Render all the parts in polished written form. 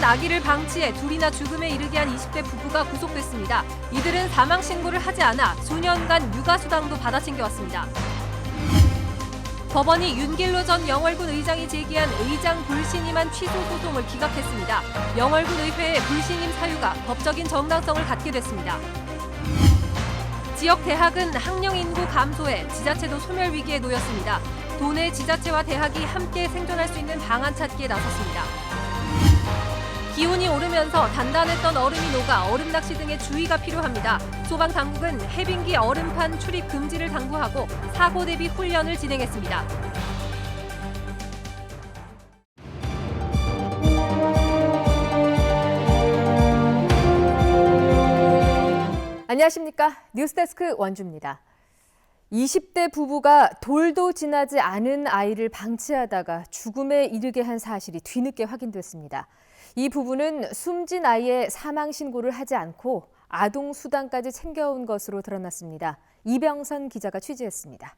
아기를 방치해 둘이나 죽음에 이르게 한 20대 부부가 구속됐습니다. 이들은 사망 신고를 하지 않아 수년간 육아수당도 받아 챙겨왔습니다. 법원이 윤길로 전 영월군 의장이 제기한 의장 불신임한 취소 소송을 기각했습니다. 영월군 의회의 불신임 사유가 법적인 정당성을 갖게 됐습니다. 지역 대학은 학령 인구 감소에 지자체도 소멸 위기에 놓였습니다. 도내 지자체와 대학이 함께 생존할 수 있는 방안 찾기에 나섰습니다. 기온이 오르면서 단단했던 얼음이 녹아 얼음 낚시 등의 주의가 필요합니다. 소방당국은 해빙기 얼음판 출입 금지를 당부하고 사고 대비 훈련을 진행했습니다. 안녕하십니까. 뉴스데스크 원주입니다. 20대 부부가 돌도 지나지 않은 아이를 방치하다가 죽음에 이르게 한 사실이 뒤늦게 확인됐습니다. 이 부부는 숨진 아이의 사망 신고를 하지 않고 아동 수당까지 챙겨온 것으로 드러났습니다. 이병선 기자가 취재했습니다.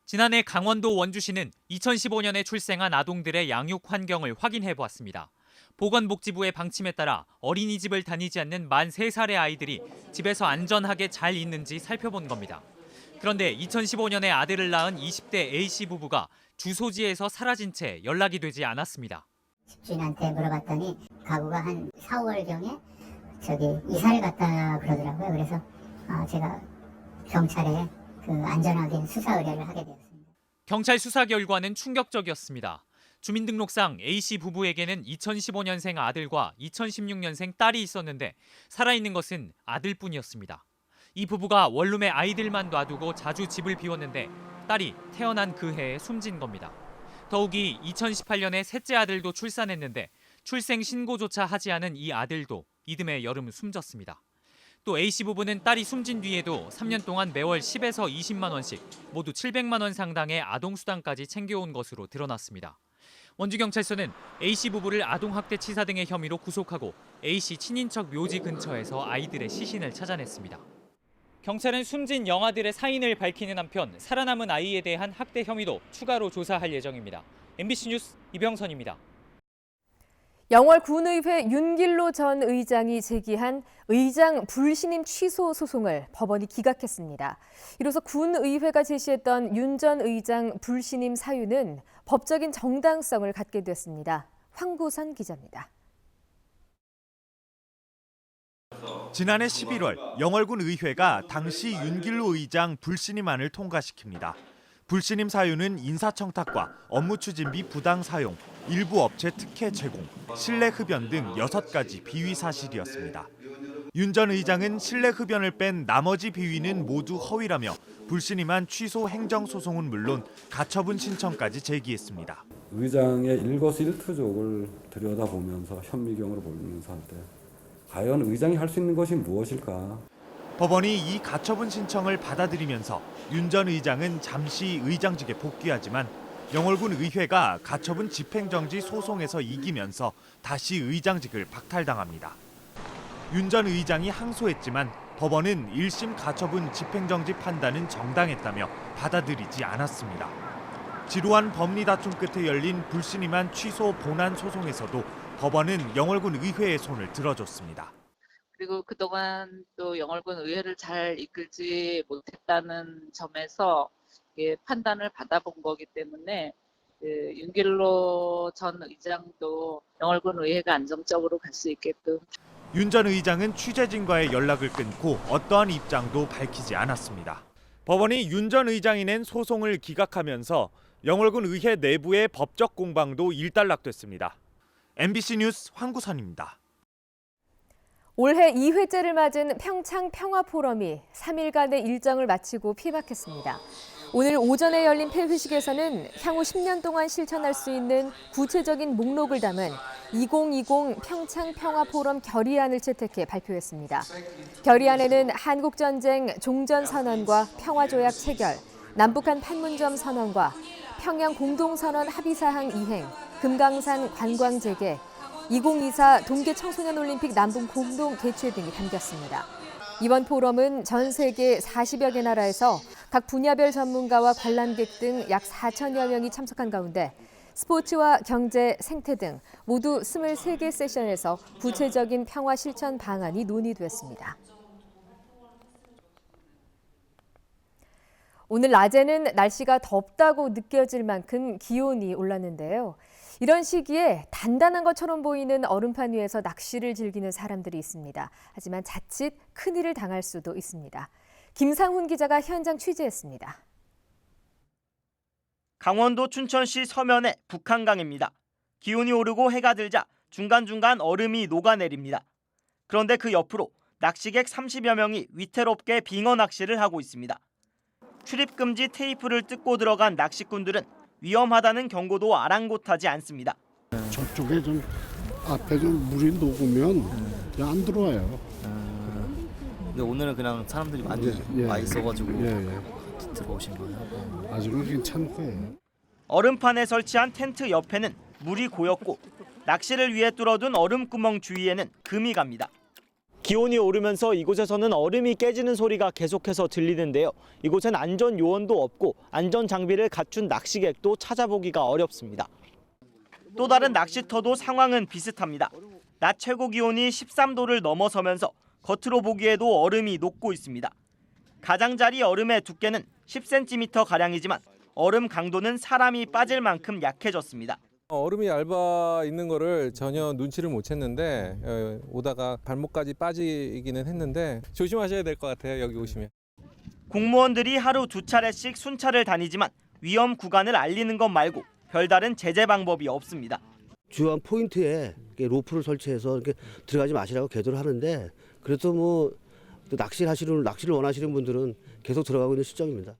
지난해 강원도 원주시는 2015년에 출생한 아동들의 양육 환경을 확인해 보았습니다. 보건복지부의 방침에 따라 어린이집을 다니지 않는 만 3살의 아이들이 집에서 안전하게 잘 있는지 살펴본 겁니다. 그런데 2015년에 아들을 낳은 20대 A씨 부부가 주소지에서 사라진 채 연락이 되지 않았습니다. 집주인한테 물어봤더니 가구가 한 4, 5월경에 이사를 갔다 그러더라고요. 그래서 제가 경찰에 안전하게 수사 의뢰를 하게 되었습니다. 경찰 수사 결과는 충격적이었습니다. 주민등록상 A씨 부부에게는 2015년생 아들과 2016년생 딸이 있었는데 살아있는 것은 아들뿐이었습니다. 이 부부가 원룸에 아이들만 놔두고 자주 집을 비웠는데 딸이 태어난 그 해에 숨진 겁니다. 더욱이 2018년에 셋째 아들도 출산했는데 출생 신고조차 하지 않은 이 아들도 이듬해 여름 숨졌습니다. 또 A씨 부부는 딸이 숨진 뒤에도 3년 동안 매월 10에서 20만 원씩 모두 700만 원 상당의 아동수당까지 챙겨온 것으로 드러났습니다. 원주경찰서는 A씨 부부를 아동학대 치사 등의 혐의로 구속하고 A씨 친인척 묘지 근처에서 아이들의 시신을 찾아냈습니다. 경찰은 숨진 영아들의 사인을 밝히는 한편 살아남은 아이에 대한 학대 혐의도 추가로 조사할 예정입니다. MBC 뉴스 이병선입니다. 영월군의회 윤길로 전 의장이 제기한 의장 불신임 취소 소송을 법원이 기각했습니다. 이로써 군의회가 제시했던 윤 전 의장 불신임 사유는 법적인 정당성을 갖게 됐습니다. 황구선 기자입니다. 지난해 11월 영월군 의회가 당시 윤길로 의장 불신임안을 통과시킵니다. 불신임 사유는 인사청탁과 업무 추진비 부당 사용, 일부 업체 특혜 제공, 실내 흡연 등 6가지 비위 사실이었습니다. 윤 전 의장은 실내 흡연을 뺀 나머지 비위는 모두 허위라며 불신임안 취소 행정소송은 물론 가처분 신청까지 제기했습니다. 의장의 일거수일투족을 들여다보면서 현미경으로 보면서 할 때 과연 의장이 할 수 있는 것이 무엇일까? 법원이 이 가처분 신청을 받아들이면서 윤 전 의장은 잠시 의장직에 복귀하지만 영월군 의회가 가처분 집행정지 소송에서 이기면서 다시 의장직을 박탈당합니다. 윤 전 의장이 항소했지만 법원은 1심 가처분 집행정지 판단은 정당했다며 받아들이지 않았습니다. 지루한 법리 다툼 끝에 열린 불신임안 취소 본안 소송에서도 법원은 영월군 의회의 손을 들어줬습니다. 그리고 그동안 또 영월군 의회를 잘 이끌지 못했다는 점에서 판단을 받아본 거기 때문에 윤길로 전 의장도 영월군 의회가 안정적으로 갈 수 있게끔. 윤 전 의장은 취재진과의 연락을 끊고 어떠한 입장도 밝히지 않았습니다. 법원이 윤 전 의장이 낸 소송을 기각하면서 영월군 의회 내부의 법적 공방도 일단락됐습니다. MBC 뉴스 황구선입니다. 올해 2회째를 맞은 평창 평화포럼이 3일간의 일정을 마치고閉幕했습니다. 오늘 오전에 열린 폐회식에서는 향후 10년 동안 실천할 수 있는 구체적인 목록을 담은 2020 평창 평화포럼 결의안을 채택해 발표했습니다. 결의안에는 한국전쟁 종전선언과 평화조약 체결, 남북한 판문점 선언과 평양 공동선언 합의사항 이행, 금강산 관광 재개, 2024 동계 청소년 올림픽 남북 공동 개최 등이 담겼습니다. 이번 포럼은 전 세계 40여 개 나라에서 각 분야별 전문가와 관람객 등 약 4천여 명이 참석한 가운데 스포츠와 경제, 생태 등 모두 23개 세션에서 구체적인 평화 실천 방안이 논의됐습니다. 오늘 낮에는 날씨가 덥다고 느껴질 만큼 기온이 올랐는데요. 이런 시기에 단단한 것처럼 보이는 얼음판 위에서 낚시를 즐기는 사람들이 있습니다. 하지만 자칫 큰일을 당할 수도 있습니다. 김상훈 기자가 현장 취재했습니다. 강원도 춘천시 서면의 북한강입니다. 기온이 오르고 해가 들자 중간중간 얼음이 녹아내립니다. 그런데 그 옆으로 낚시객 30여 명이 위태롭게 빙어 낚시를 하고 있습니다. 출입금지 테이프를 뜯고 들어간 낚시꾼들은 위험하다는 경고도 아랑곳하지 않습니다. 저쪽에 좀 앞에 좀 물이 녹으면 안 들어와요. 근데 오늘은 그냥 사람들이 많이 와 있어가지고 같이 들어오신 거예요? 아직은 괜찮을 거예요. 얼음판에 설치한 텐트 옆에는 물이 고였고 낚시를 위해 뚫어둔 얼음구멍 주위에는 금이 갑니다. 기온이 오르면서 이곳에서는 얼음이 깨지는 소리가 계속해서 들리는데요. 이곳엔 안전 요원도 없고 안전 장비를 갖춘 낚시객도 찾아보기가 어렵습니다. 또 다른 낚시터도 상황은 비슷합니다. 낮 최고 기온이 13도를 넘어서면서 겉으로 보기에도 얼음이 녹고 있습니다. 가장자리 얼음의 두께는 10cm 가량이지만 얼음 강도는 사람이 빠질 만큼 약해졌습니다. 얼음이 얇아 있는 거를 전혀 눈치를 못 챘는데 오다가 발목까지 빠지기는 했는데 조심하셔야 될 것 같아요. 여기 오시면. 공무원들이 하루 2차례씩 순찰을 다니지만 위험 구간을 알리는 것 말고 별다른 제재 방법이 없습니다. 주요한 포인트에 로프를 설치해서 이렇게 들어가지 마시라고 계도를 하는데 그래도 뭐 낚시를 원하시는 분들은 계속 들어가고 있는 실정입니다.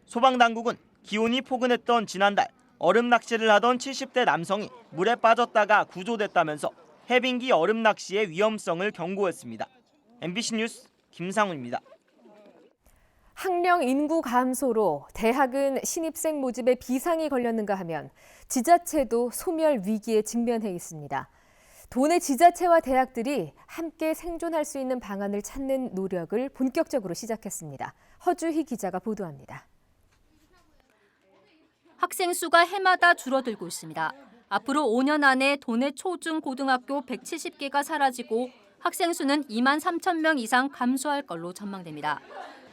소방당국은 기온이 포근했던 지난달 얼음 낚시를 하던 70대 남성이 물에 빠졌다가 구조됐다면서 해빙기 얼음 낚시의 위험성을 경고했습니다. MBC 뉴스 김상훈입니다. 학령 인구 감소로 대학은 신입생 모집에 비상이 걸렸는가 하면 지자체도 소멸 위기에 직면해 있습니다. 도내 지자체와 대학들이 함께 생존할 수 있는 방안을 찾는 노력을 본격적으로 시작했습니다. 허주희 기자가 보도합니다. 학생 수가 해마다 줄어들고 있습니다. 앞으로 5년 안에 도내 초중 고등학교 170개가 사라지고 학생 수는 2만 3천 명 이상 감소할 걸로 전망됩니다.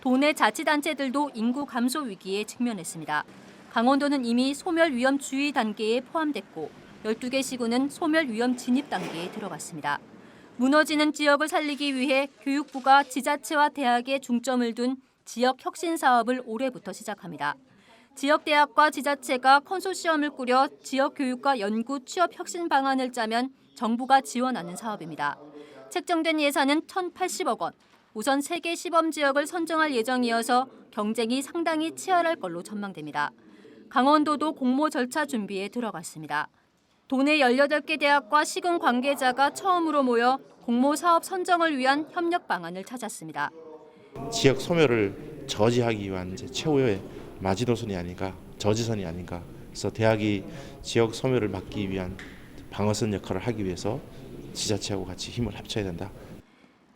도내 자치단체들도 인구 감소 위기에 직면했습니다. 강원도는 이미 소멸 위험 주의 단계에 포함됐고 12개 시군은 소멸 위험 진입 단계에 들어갔습니다. 무너지는 지역을 살리기 위해 교육부가 지자체와 대학에 중점을 둔 지역 혁신 사업을 올해부터 시작합니다. 지역대학과 지자체가 컨소시엄을 꾸려 지역교육과 연구, 취업 혁신 방안을 짜면 정부가 지원하는 사업입니다. 책정된 예산은 1,080억 원. 우선 3개 시범 지역을 선정할 예정이어서 경쟁이 상당히 치열할 걸로 전망됩니다. 강원도도 공모 절차 준비에 들어갔습니다. 도내 18개 대학과 시군 관계자가 처음으로 모여 공모 사업 선정을 위한 협력 방안을 찾았습니다. 지역 소멸을 저지하기 위한 최후의 마지노선이 아닌가, 저지선이 아닌가. 그래서 대학이 지역 소멸을 막기 위한 방어선 역할을 하기 위해서 지자체하고 같이 힘을 합쳐야 된다.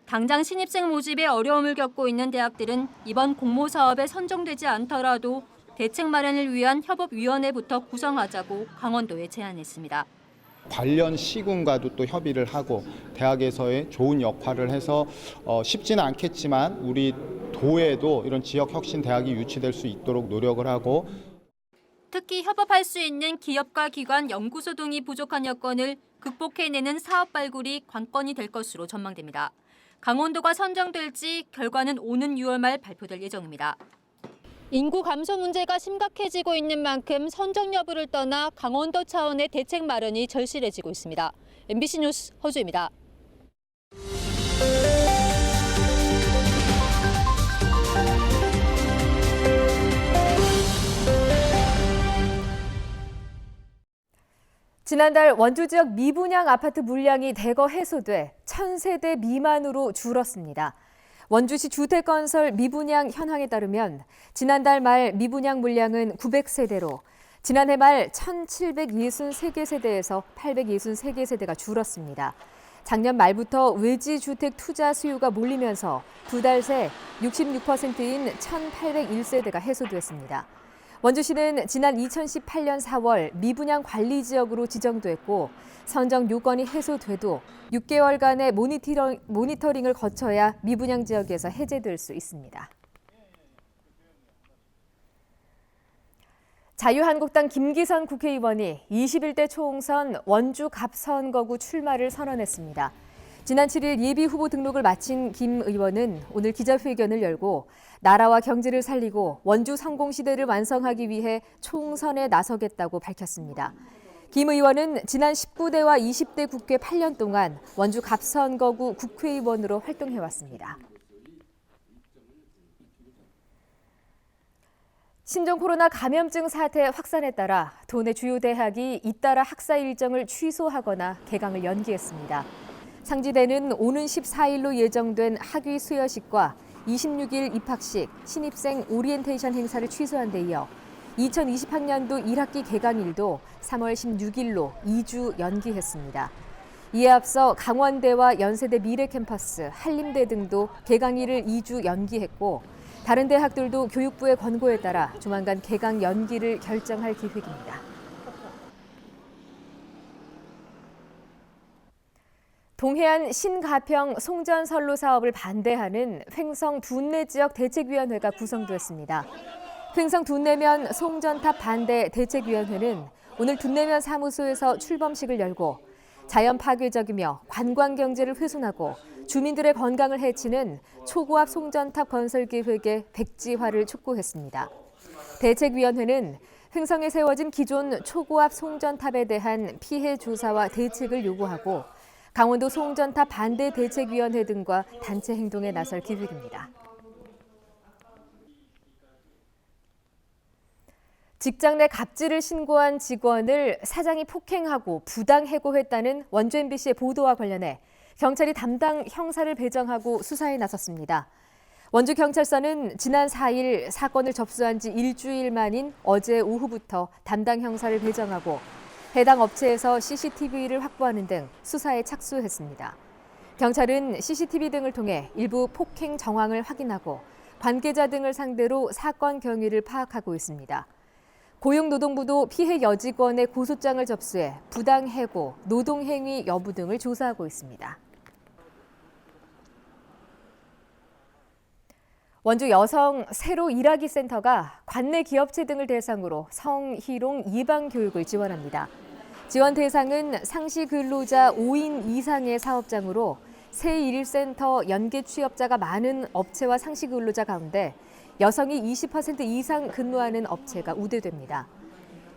당장 신입생 모집에 어려움을 겪고 있는 대학들은 이번 공모 사업에 선정되지 않더라도 대책 마련을 위한 협업위원회부터 구성하자고 강원도에 제안했습니다. 관련 시군과도 또 협의를 하고 대학에서의 좋은 역할을 해서 쉽지는 않겠지만 우리 도에도 이런 지역 혁신 대학이 유치될 수 있도록 노력을 하고 특히 협업할 수 있는 기업과 기관, 연구소 등이 부족한 여건을 극복해내는 사업 발굴이 관건이 될 것으로 전망됩니다. 강원도가 선정될지 결과는 오는 6월 말 발표될 예정입니다. 인구 감소 문제가 심각해지고 있는 만큼 선정 여부를 떠나 강원도 차원의 대책 마련이 절실해지고 있습니다. MBC 뉴스 허주입니다. 지난달 원주 지역 미분양 아파트 물량이 대거 해소돼 1,000세대 미만으로 줄었습니다. 원주시 주택건설 미분양 현황에 따르면 지난달 말 미분양 물량은 900세대로 지난해 말 1,763개 세대에서 863개 세대가 줄었습니다. 작년 말부터 외지 주택 투자 수요가 몰리면서 2달 새 66%인 1,801세대가 해소됐습니다. 원주시는 지난 2018년 4월 미분양 관리 지역으로 지정됐고 선정 요건이 해소돼도 6개월간의 모니터링을 거쳐야 미분양 지역에서 해제될 수 있습니다. 자유한국당 김기선 국회의원이 21대 총선 원주 갑선거구 출마를 선언했습니다. 지난 7일 예비후보 등록을 마친 김 의원은 오늘 기자회견을 열고 나라와 경제를 살리고 원주 성공시대를 완성하기 위해 총선에 나서겠다고 밝혔습니다. 김 의원은 지난 19대와 20대 국회 8년 동안 원주 갑선거구 국회의원으로 활동해왔습니다. 신종 코로나 감염증 사태 확산에 따라 도내 주요 대학이 잇따라 학사 일정을 취소하거나 개강을 연기했습니다. 상지대는 오는 14일로 예정된 학위 수여식과 26일 입학식, 신입생 오리엔테이션 행사를 취소한 데 이어 2020학년도 1학기 개강일도 3월 16일로 2주 연기했습니다. 이에 앞서 강원대와 연세대 미래캠퍼스, 한림대 등도 개강일을 2주 연기했고 다른 대학들도 교육부의 권고에 따라 조만간 개강 연기를 결정할 계획입니다. 동해안 신가평 송전선로 사업을 반대하는 횡성 둔내 지역 대책위원회가 구성됐습니다. 횡성 둔내면 송전탑 반대 대책위원회는 오늘 둔내면 사무소에서 출범식을 열고 자연 파괴적이며 관광 경제를 훼손하고 주민들의 건강을 해치는 초고압 송전탑 건설 계획의 백지화를 촉구했습니다. 대책위원회는 횡성에 세워진 기존 초고압 송전탑에 대한 피해 조사와 대책을 요구하고 강원도 송전탑 반대 대책위원회 등과 단체 행동에 나설 계획입니다. 직장 내 갑질을 신고한 직원을 사장이 폭행하고 부당 해고했다는 원주 MBC의 보도와 관련해 경찰이 담당 형사를 배정하고 수사에 나섰습니다. 원주경찰서는 지난 4일 사건을 접수한 지 일주일 만인 어제 오후부터 담당 형사를 배정하고 해당 업체에서 CCTV를 확보하는 등 수사에 착수했습니다. 경찰은 CCTV 등을 통해 일부 폭행 정황을 확인하고 관계자 등을 상대로 사건 경위를 파악하고 있습니다. 고용노동부도 피해 여직원의 고소장을 접수해 부당해고, 노동행위 여부 등을 조사하고 있습니다. 원주 여성 새로 일하기 센터가 관내 기업체 등을 대상으로 성희롱 예방 교육을 지원합니다. 지원 대상은 상시 근로자 5인 이상의 사업장으로 새 일센터 연계 취업자가 많은 업체와 상시 근로자 가운데 여성이 20% 이상 근무하는 업체가 우대됩니다.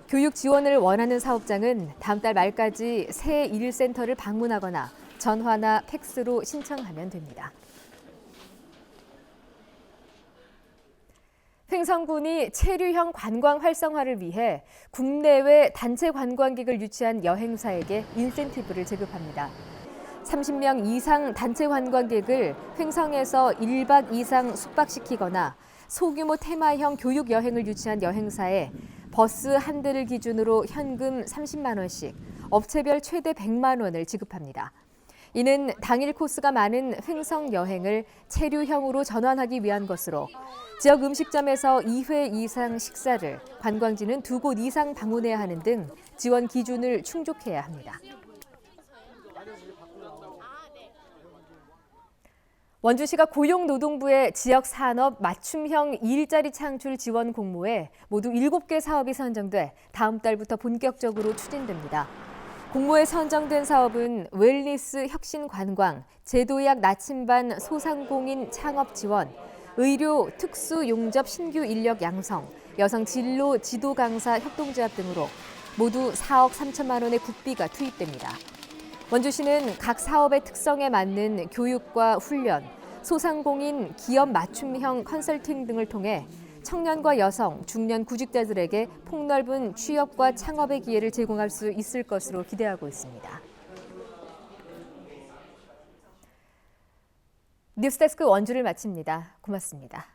교육 지원을 원하는 사업장은 다음 달 말까지 새 일센터를 방문하거나 전화나 팩스로 신청하면 됩니다. 횡성군이 체류형 관광 활성화를 위해 국내외 단체 관광객을 유치한 여행사에게 인센티브를 제급합니다. 30명 이상 단체 관광객을 횡성에서 1박 이상 숙박시키거나 소규모 테마형 교육 여행을 유치한 여행사에 버스 한 대를 기준으로 현금 30만 원씩, 업체별 최대 100만 원을 지급합니다. 이는 당일 코스가 많은 횡성 여행을 체류형으로 전환하기 위한 것으로 지역 음식점에서 2회 이상 식사를, 관광지는 2곳 이상 방문해야 하는 등 지원 기준을 충족해야 합니다. 원주시가 고용노동부의 지역산업 맞춤형 일자리 창출 지원 공모에 모두 7개 사업이 선정돼 다음 달부터 본격적으로 추진됩니다. 공모에 선정된 사업은 웰니스 혁신 관광, 제도약 나침반 소상공인 창업 지원, 의료 특수 용접 신규 인력 양성, 여성 진로 지도 강사 협동조합 등으로 모두 4억 3천만 원의 국비가 투입됩니다. 원주시는 각 사업의 특성에 맞는 교육과 훈련, 소상공인 기업 맞춤형 컨설팅 등을 통해 청년과 여성, 중년 구직자들에게 폭넓은 취업과 창업의 기회를 제공할 수 있을 것으로 기대하고 있습니다. 뉴스데스크 원주를 마칩니다. 고맙습니다.